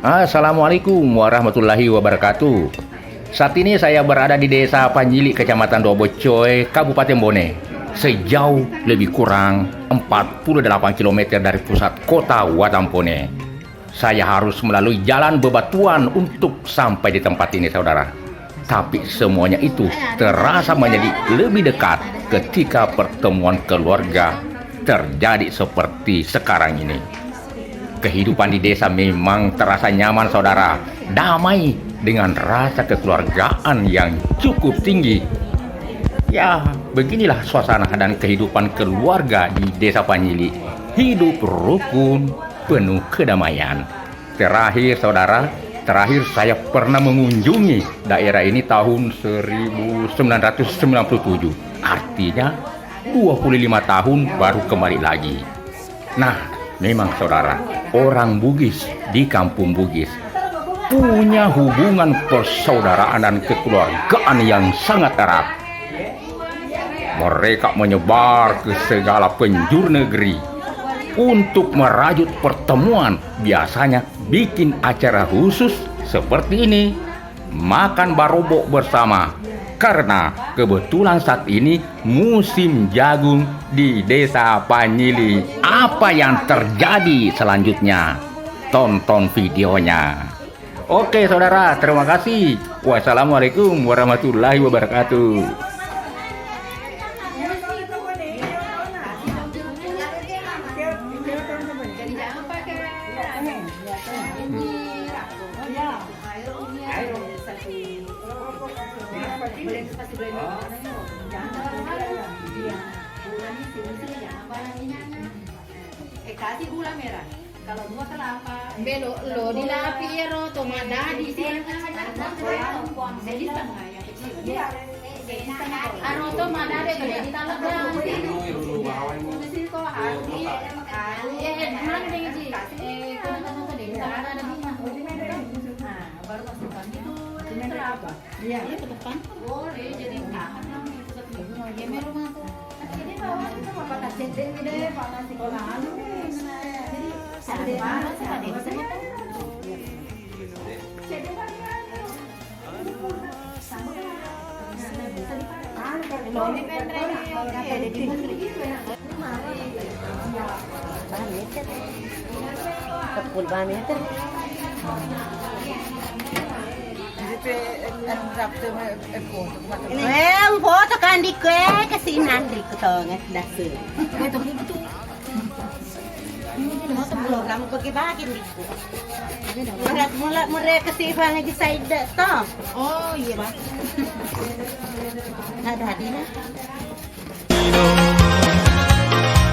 Assalamualaikum warahmatullahi wabarakatuh. Saat ini saya berada di Desa Panjili, Kecamatan Dobocoy, Kabupaten Bone. Sejauh lebih kurang 48 km dari pusat kota Watampone. Saya harus melalui jalan bebatuan untuk sampai di tempat ini, saudara. Tapi semuanya itu terasa menjadi lebih dekat ketika pertemuan keluarga terjadi seperti sekarang ini. Kehidupan di desa memang terasa nyaman, saudara. Damai dengan rasa kekeluargaan yang cukup tinggi. Ya, beginilah suasana dan kehidupan keluarga di Desa Panjili. Hidup rukun, penuh kedamaian. Terakhir, saudara, saya pernah mengunjungi daerah ini tahun 1997. Artinya 25 tahun baru kembali lagi. Nah, memang saudara, orang Bugis di kampung Bugis punya hubungan persaudaraan dan kekeluargaan yang sangat erat. Mereka menyebar ke segala penjuru negeri untuk merajut pertemuan. Biasanya bikin acara khusus seperti ini, makan barobok bersama. Karena kebetulan saat ini musim jagung di Desa Panjili. Apa yang terjadi selanjutnya? Tonton videonya. Oke saudara, terima kasih. Wassalamualaikum warahmatullahi wabarakatuh. Kasih gula merah. Kalau dua kelapa. Belo lo dilapi ya ro tomada di sini. Jadi setengah yang kecil. Aro tomada deh di talaga. Mesti kok hati. Mana deh sih? Kadang-kadang tuh deh talaga ada di mana. Nah, baru masukkan itu kelapa. Iya, ke depan. Boleh jadi tahan namanya itu ketemu. Ya merah tuh. Ini bawah itu apa tak cendek deh, panas sekolahan. Jadi panas ada di sana kan. Jadi Empo tekan di kue kesinan di ketengah dasar. Kamu pergi bagian di mereka kesifan lagi saya toh. oh iya Pak. Ada hadiah.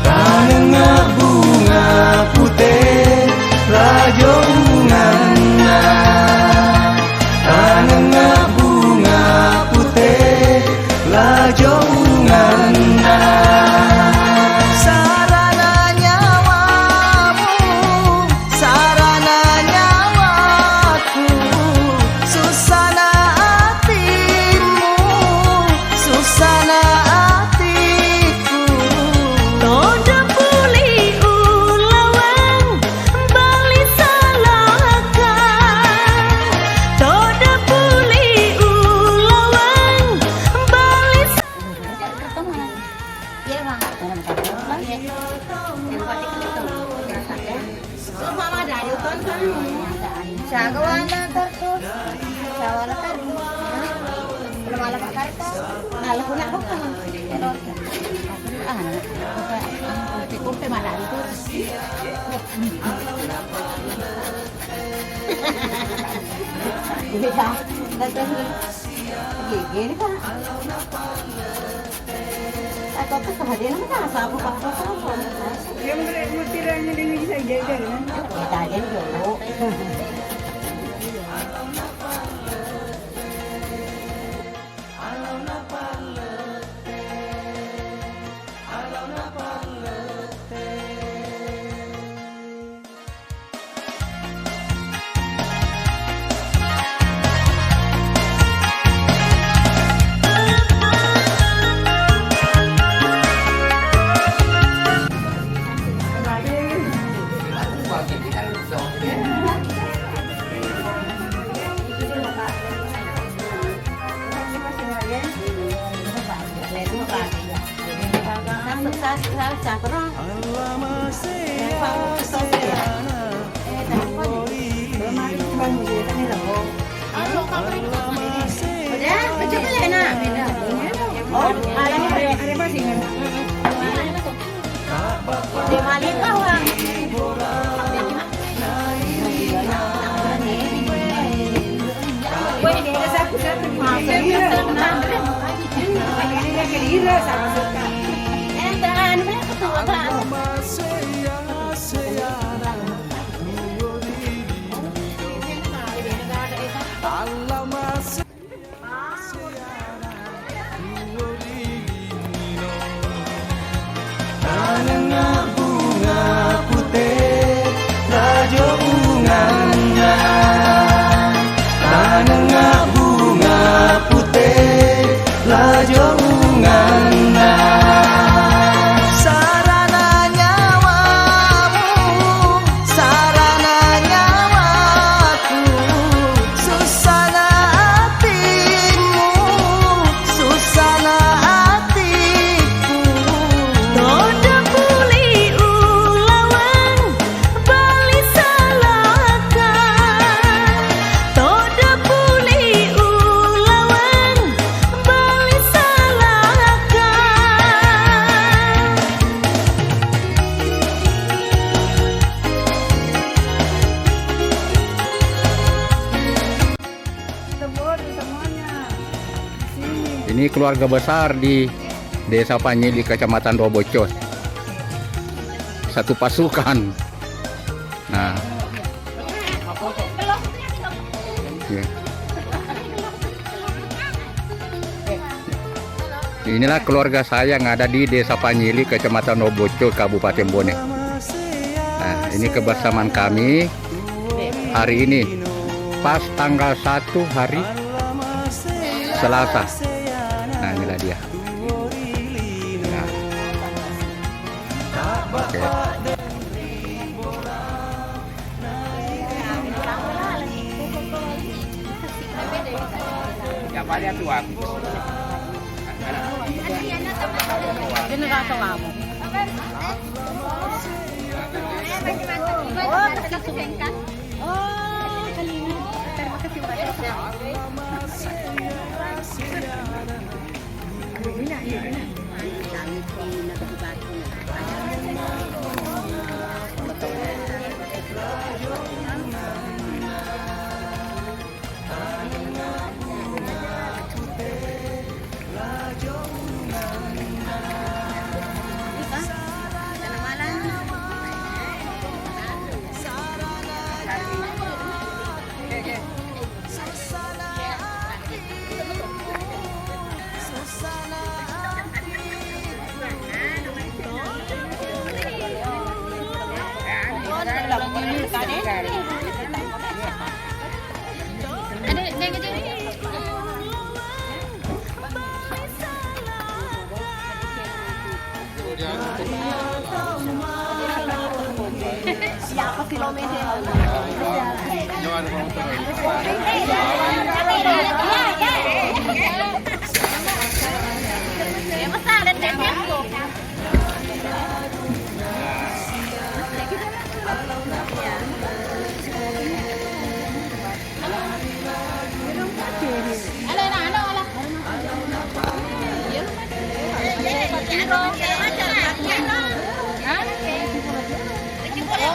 Tanengah bunga putih rajunganna. Tanengah bunga putih rajunganna. Sarana nyawamu, sarana nyawaku, susana hatimu, susana hatiku. Toda puli ulawang bali salakan. Toda puli ulawang bali Iya bang. Mama dari tonton. Sagawana terus. Sawala tadi. Belum ala Pak Karta. Ala kuna bukan. Kumpe mana itu? Bisa. Datang. Gini Pak. Aku tuh kehadiran kan sama Pak Karta. Yang mutirannya dengan saya jaga kan? Kita aja dulu. sa perang. Udah, macam mana? Oh, ada masih kan? Di Malita wang. Bunga putih rajo bunganya, tanengah bunga putih rajo bunganya. Sarana nyawamu, sarana nyawaku, susana hatimu, susana hatiku. Toda puli ulawang bali salaka, toda puli ulawang bali salaka. Tebur semuanya. Sini. Ini keluarga besar di Desa Panyili, Kecamatan Dobocos. Satu pasukan. Nah. Ya. Inilah keluarga saya yang ada di Desa Panyili, Kecamatan Dobocos, Kabupaten Bone. Nah, ini kebersamaan kami hari ini. Pas tanggal 1 hari Selasa. Nah, inilah dia. Nah. Oke. Siapa dia tuan? Siapa kilometer?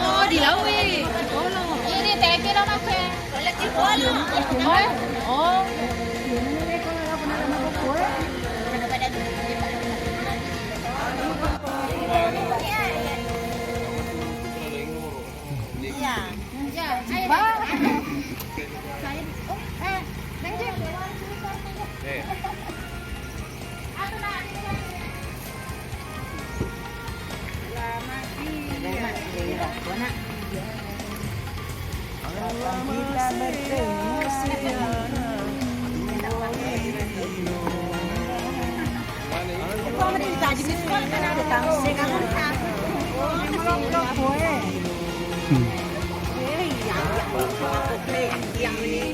Oh, di laut. Ini teke lah nak. Oh. Kita bertemu. Yang ini